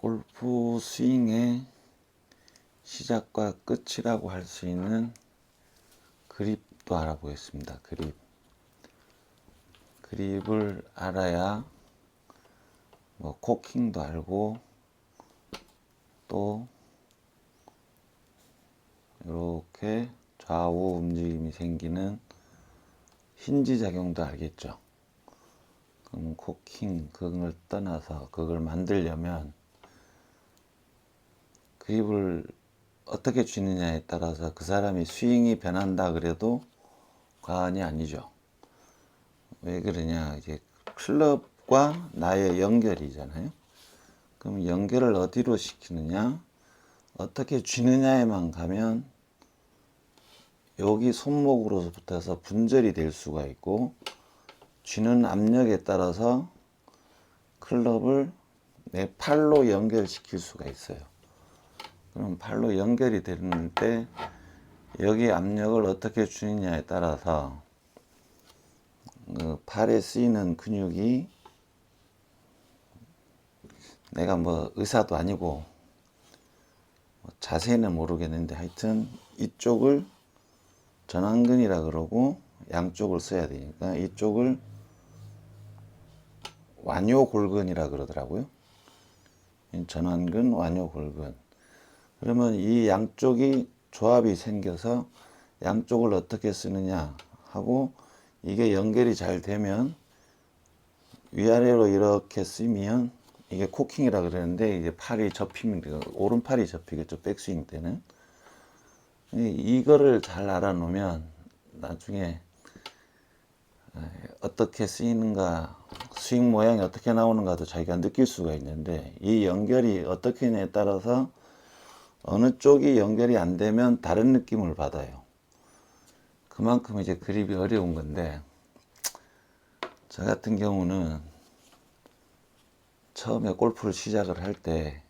골프 스윙의 시작과 끝이라고 할 수 있는 그립도 알아보겠습니다. 그립을 알아야 뭐 코킹도 알고 또 이렇게 좌우 움직임이 생기는 힌지 작용도 알겠죠. 그럼 코킹 그걸 떠나서 그걸 만들려면 그립을 어떻게 쥐느냐에 따라서 그 사람이 스윙이 변한다 그래도 과언이 아니죠. 왜 그러냐, 이제 클럽과 나의 연결이잖아요. 그럼 연결을 어디로 시키느냐, 어떻게 쥐느냐에만 가면 여기 손목으로부터서 분절이 될 수가 있고, 쥐는 압력에 따라서 클럽을 내 팔로 연결시킬 수가 있어요. 그럼 팔로 연결이 되는 때 여기 압력을 어떻게 주느냐에 따라서 그 팔에 쓰이는 근육이, 내가 뭐 의사도 아니고 자세히는 모르겠는데 하여튼 이쪽을 전완근이라 그러고 양쪽을 써야 되니까 이쪽을 완요골근이라 그러더라고요. 전완근, 완요골근. 그러면 이 양쪽이 조합이 생겨서 양쪽을 어떻게 쓰느냐 하고, 이게 연결이 잘 되면 위아래로 이렇게 쓰면 이게 코킹이라 그러는데, 이제 팔이 접히면 오른팔이 접히겠죠, 백스윙 때는. 이거를 잘 알아놓으면 나중에 어떻게 쓰이는가, 스윙 모양이 어떻게 나오는가도 자기가 느낄 수가 있는데, 이 연결이 어떻게 하냐에 따라서 어느 쪽이 연결이 안 되면 다른 느낌을 받아요. 그만큼 이제 그립이 어려운 건데, 저 같은 경우는 처음에 골프를 시작을 할 때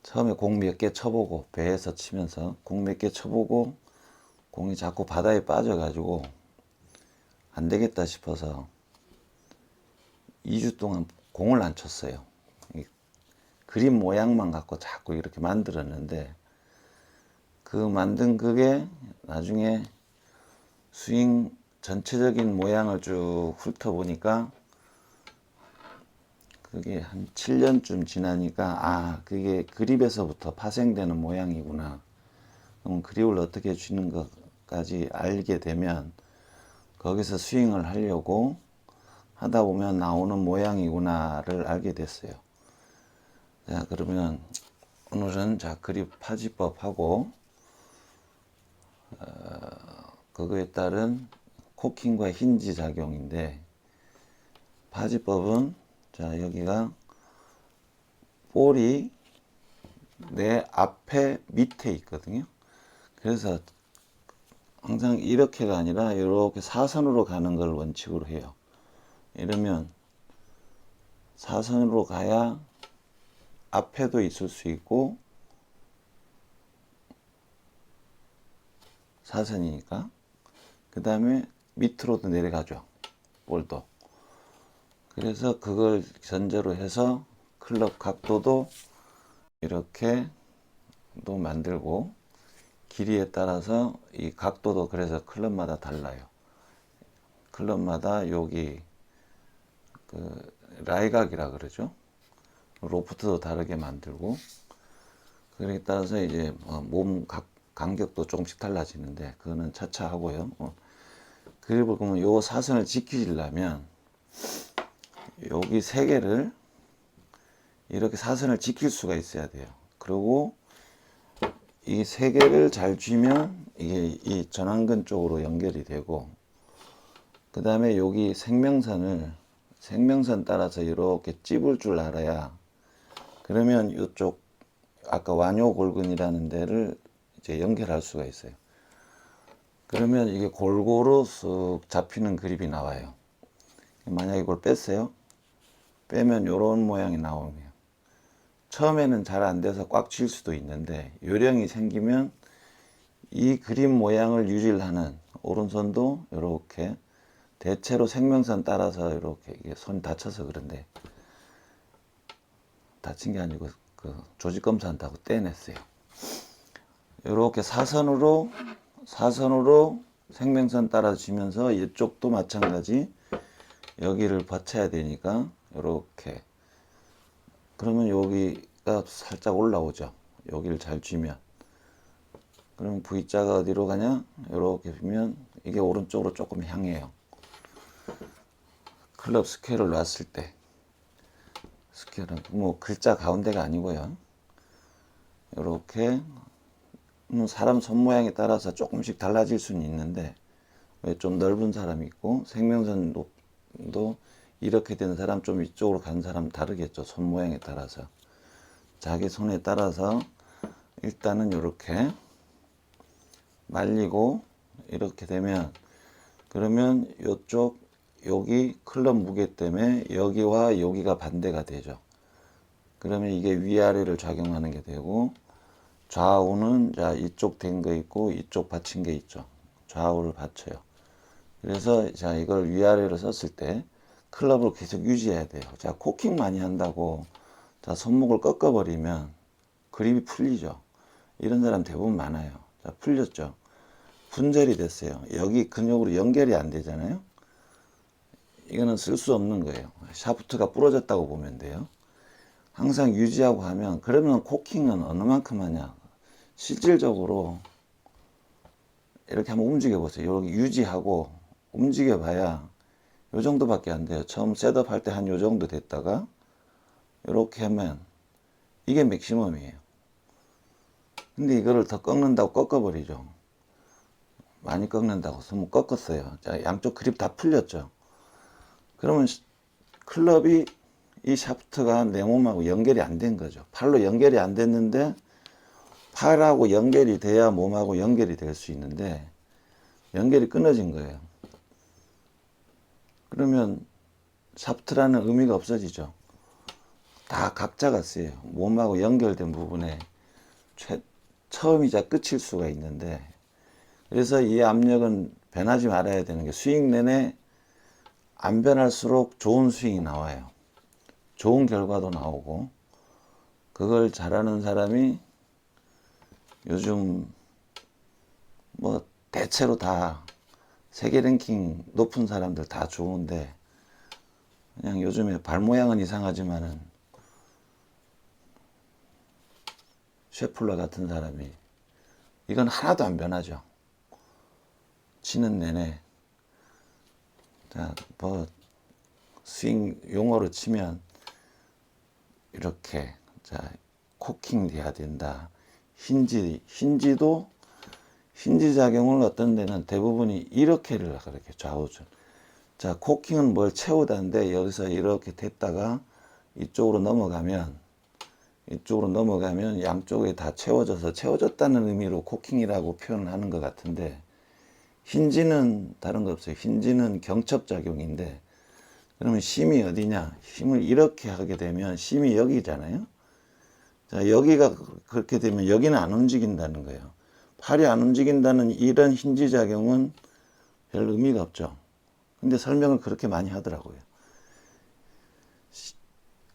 처음에 공 몇 개 쳐보고, 배에서 치면서 공 몇 개 쳐보고 공이 자꾸 바다에 빠져가지고 안 되겠다 싶어서 2주 동안 공을 안 쳤어요. 그림 모양만 갖고 자꾸 이렇게 만들었는데, 그 만든 그게 나중에 스윙 전체적인 모양을 쭉 훑어보니까 그게 한 7년쯤 지나니까, 그게 그립에서부터 파생되는 모양이구나. 그럼 그립을 어떻게 쥐는 것까지 알게 되면 거기서 스윙을 하려고 하다 보면 나오는 모양이구나를 알게 됐어요. 자, 그러면 오늘은 그립 파지법하고 그거에 따른 코킹과 힌지 작용인데, 파지법은 여기가 볼이 내 앞에 밑에 있거든요. 그래서 항상 이렇게가 아니라 이렇게 사선으로 가는 걸 원칙으로 해요. 이러면 사선으로 가야 앞에도 있을 수 있고, 사선이니까 그 다음에 밑으로도 내려가죠, 볼도. 그래서 그걸 전제로 해서 클럽 각도도 이렇게 또 만들고, 길이에 따라서 이 각도도 그래서 클럽마다 달라요. 클럽마다 여기 그 라이각이라 그러죠. 로프트도 다르게 만들고, 그에 따라서 이제 몸 간격도 조금씩 달라지는데, 그거는 차차 하고요. 그리고 보면 요 사선을 지키려면 여기 세 개를 이렇게 사선을 지킬 수가 있어야 돼요. 그리고 이 세 개를 잘 쥐면 이게 이 전완근 쪽으로 연결이 되고, 그 다음에 여기 생명선 따라서 이렇게 찝을 줄 알아야, 그러면 이쪽 아까 완요골근이라는 데를 이제 연결할 수가 있어요. 그러면 이게 골고루 쓱 잡히는 그립이 나와요. 만약에 이걸 뺐어요. 빼면 이런 모양이 나오면 처음에는 잘 안 돼서 꽉 쥘 수도 있는데, 요령이 생기면 이 그림 모양을 유지를 하는 오른손도 이렇게 대체로 생명선 따라서 이렇게, 이게 손 다쳐서 그런데 다친 게 아니고 그 조직 검사한다고 떼냈어요. 이렇게 사선으로 생명선 따라주면서 이쪽도 마찬가지 여기를 받쳐야 되니까 이렇게 그러면 여기가 살짝 올라오죠. 여기를 잘 쥐면 그러면 V자가 어디로 가냐? 이렇게 보면 이게 오른쪽으로 조금 향해요. 클럽 스퀘어를 놨을 때 스퀘어는 뭐 글자 가운데가 아니고요. 이렇게 사람 손 모양에 따라서 조금씩 달라질 수는 있는데 좀 넓은 사람이 있고 생명선도 이렇게 된 사람 좀 이쪽으로 간 사람 다르겠죠. 손 모양에 따라서 자기 손에 따라서 일단은 이렇게 말리고 이렇게 되면 그러면 이쪽 여기 클럽 무게 때문에 여기와 여기가 반대가 되죠. 그러면 이게 위아래를 작용하는 게 되고 좌우는 자 이쪽 된 거 있고 이쪽 받친 게 있죠. 좌우를 받쳐요. 그래서 자 이걸 위아래로 썼을 때 클럽을 계속 유지해야 돼요. 자 코킹 많이 한다고 자 손목을 꺾어버리면 그립이 풀리죠. 이런 사람 대부분 많아요. 자 풀렸죠. 분절이 됐어요. 여기 근육으로 연결이 안 되잖아요. 이거는 쓸 수 없는 거예요. 샤프트가 부러졌다고 보면 돼요. 항상 유지하고 하면 그러면 코킹은 어느 만큼 하냐. 실질적으로 이렇게 한번 움직여 보세요. 여기 유지하고 움직여 봐야 요 정도밖에 안 돼요. 처음 셋업 할 때 한 요 정도 됐다가 이렇게 하면 이게 맥시멈이에요. 근데 이거를 더 꺾는다고 꺾어버리죠. 많이 꺾는다고 손목 꺾었어요. 자, 양쪽 그립 다 풀렸죠. 그러면 클럽이 이 샤프트가 내 몸하고 연결이 안 된 거죠. 팔로 연결이 안 됐는데 팔하고 연결이 돼야 몸하고 연결이 될 수 있는데 연결이 끊어진 거예요. 그러면 샤프트라는 의미가 없어지죠. 다 각자가 쓰여요. 몸하고 연결된 부분에 처음이자 끝일 수가 있는데 그래서 이 압력은 변하지 말아야 되는 게 스윙 내내 안 변할수록 좋은 스윙이 나와요. 좋은 결과도 나오고 그걸 잘하는 사람이 요즘 뭐 대체로 다 세계 랭킹 높은 사람들 다 좋은데 그냥 요즘에 발 모양은 이상하지만은 셰플러 같은 사람이 이건 하나도 안 변하죠. 치는 내내 자, 뭐 스윙 용어로 치면 이렇게 자 코킹 돼야 된다. 힌지도 힌지 작용을 어떤 데는 대부분이 이렇게를 그렇게 좌우전. 자 코킹은 뭘 채우다는데 여기서 이렇게 됐다가 이쪽으로 넘어가면 양쪽에 다 채워져서 채워졌다는 의미로 코킹이라고 표현을 하는 것 같은데 힌지는 다른 거 없어요. 힌지는 경첩작용인데 그러면 심이 어디냐? 힘을 이렇게 하게 되면 심이 여기잖아요. 자, 여기가 그렇게 되면 여기는 안 움직인다는 거예요. 팔이 안 움직인다는 이런 힌지작용은 별 의미가 없죠. 근데 설명을 그렇게 많이 하더라고요.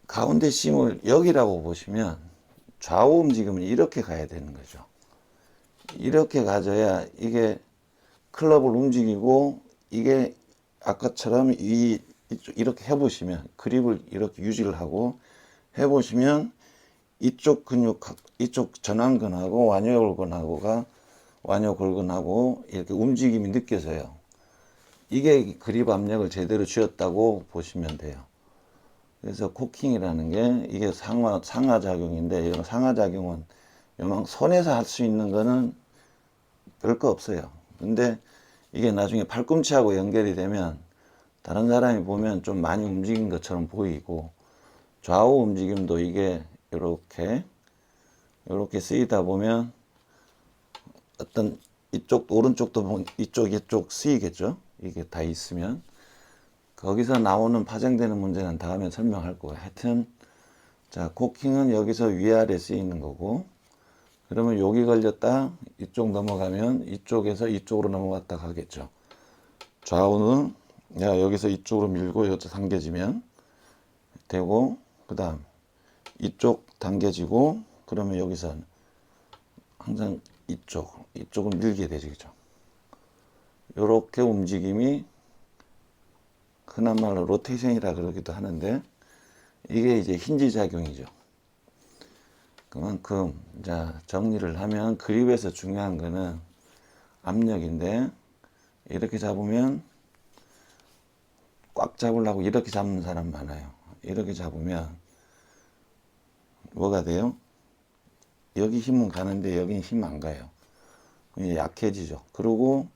가운데 심을 여기라고 보시면 좌우 움직임은 이렇게 가야 되는 거죠. 이렇게 가져야 이게 클럽을 움직이고 이게 아까처럼 이렇게 해보시면 그립을 이렇게 유지를 하고 해보시면 이쪽 근육 이쪽 전완근하고 완요골근하고 이렇게 움직임이 느껴져요. 이게 그립 압력을 제대로 쥐었다고 보시면 돼요. 그래서 코킹이라는 게 이게 상하작용인데 이런 상하작용은 손에서 할 수 있는 거는 별거 없어요. 근데 이게 나중에 팔꿈치하고 연결이 되면 다른 사람이 보면 좀 많이 움직인 것처럼 보이고 좌우 움직임도 이게 이렇게 쓰이다 보면 어떤 이쪽 오른쪽도 보면 이쪽 쓰이겠죠. 이게 다 있으면 거기서 나오는 파생되는 문제는 다음에 설명할 거예요. 하여튼 자 코킹은 여기서 위아래 쓰이는 거고 그러면 여기 걸렸다 이쪽 넘어가면 이쪽에서 이쪽으로 넘어갔다 가겠죠. 좌우는 야 여기서 이쪽으로 밀고 여기서 당겨지면 되고 그 다음 이쪽 당겨지고 그러면 여기서 항상 이쪽을 밀게 되죠. 이렇게 움직임이 흔한 말로 로테이션이라 그러기도 하는데 이게 이제 힌지 작용이죠. 그만큼 자 정리를 하면 그립에서 중요한 거는 압력인데 이렇게 잡으면 꽉 잡으려고 이렇게 잡는 사람 많아요. 이렇게 잡으면 뭐가 돼요? 여기 힘은 가는데 여기는 힘 안 가요. 약해지죠. 그리고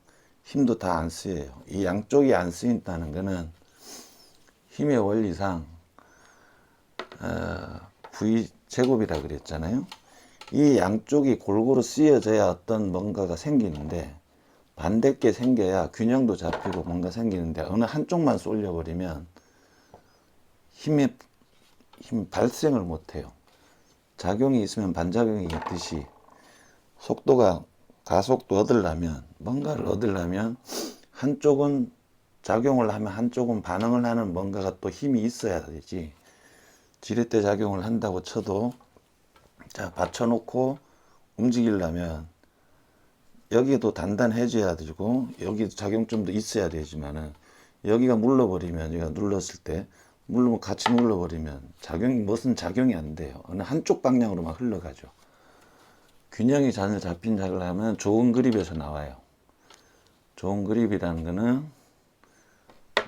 힘도 다 안 쓰여요. 이 양쪽이 안 쓰인다는 거는 힘의 원리상 V 제곱이라 그랬잖아요. 이 양쪽이 골고루 쓰여져야 어떤 뭔가가 생기는데 반대께 생겨야 균형도 잡히고 뭔가 생기는데 어느 한쪽만 쏠려버리면 힘 발생을 못해요. 작용이 있으면 반작용이 있듯이 속도가 가속도 얻으려면 뭔가를 얻으려면 한쪽은 작용을 하면 한쪽은 반응을 하는 뭔가가 또 힘이 있어야 되지. 지렛대 작용을 한다고 쳐도 자 받쳐놓고 움직이려면 여기도 단단해져야 되고 여기 작용점도 있어야 되지만은 여기가 물러버리면 여기가 눌렀을 때 물르면 같이 눌러버리면 무슨 작용이 안 돼요. 어느 한쪽 방향으로만 흘러가죠. 균형이 잘 잡힌 작을 하면 좋은 그립에서 나와요. 좋은 그립이라는 거는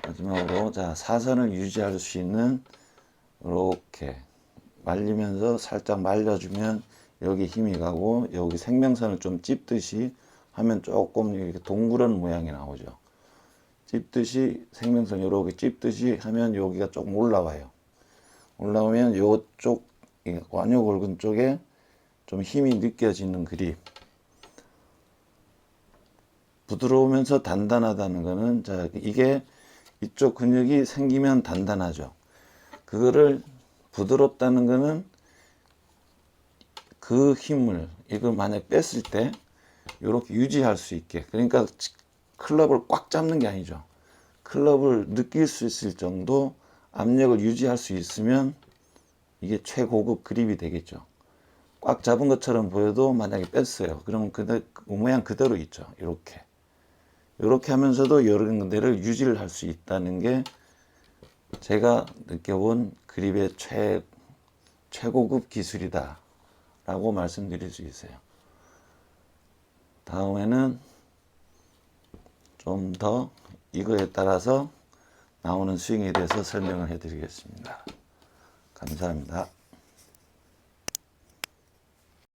마지막으로 자 사선을 유지할 수 있는 이렇게 말리면서 살짝 말려주면 여기 힘이 가고 여기 생명선을 좀 찝듯이 하면 조금 이렇게 동그란 모양이 나오죠. 찝듯이 생명선 이렇게 찝듯이 하면 여기가 조금 올라와요. 올라오면 이쪽 완요 골근 쪽에 좀 힘이 느껴지는 그립. 부드러우면서 단단하다는 거는 자 이게 이쪽 근육이 생기면 단단하죠. 그거를 부드럽다는 거는 그 힘을 이걸 만약 뺐을 때 이렇게 유지할 수 있게 그러니까 클럽을 꽉 잡는 게 아니죠. 클럽을 느낄 수 있을 정도 압력을 유지할 수 있으면 이게 최고급 그립이 되겠죠. 꽉 잡은 것처럼 보여도 만약에 뺐어요. 그러면 그 모양 그대로 있죠. 이렇게 하면서도 이런 데를 유지를 할 수 있다는 게 제가 느껴본 그립의 최고급 기술이다 라고 말씀드릴 수 있어요. 다음에는 좀 더 이거에 따라서 나오는 스윙에 대해서 설명을 해 드리겠습니다. 감사합니다.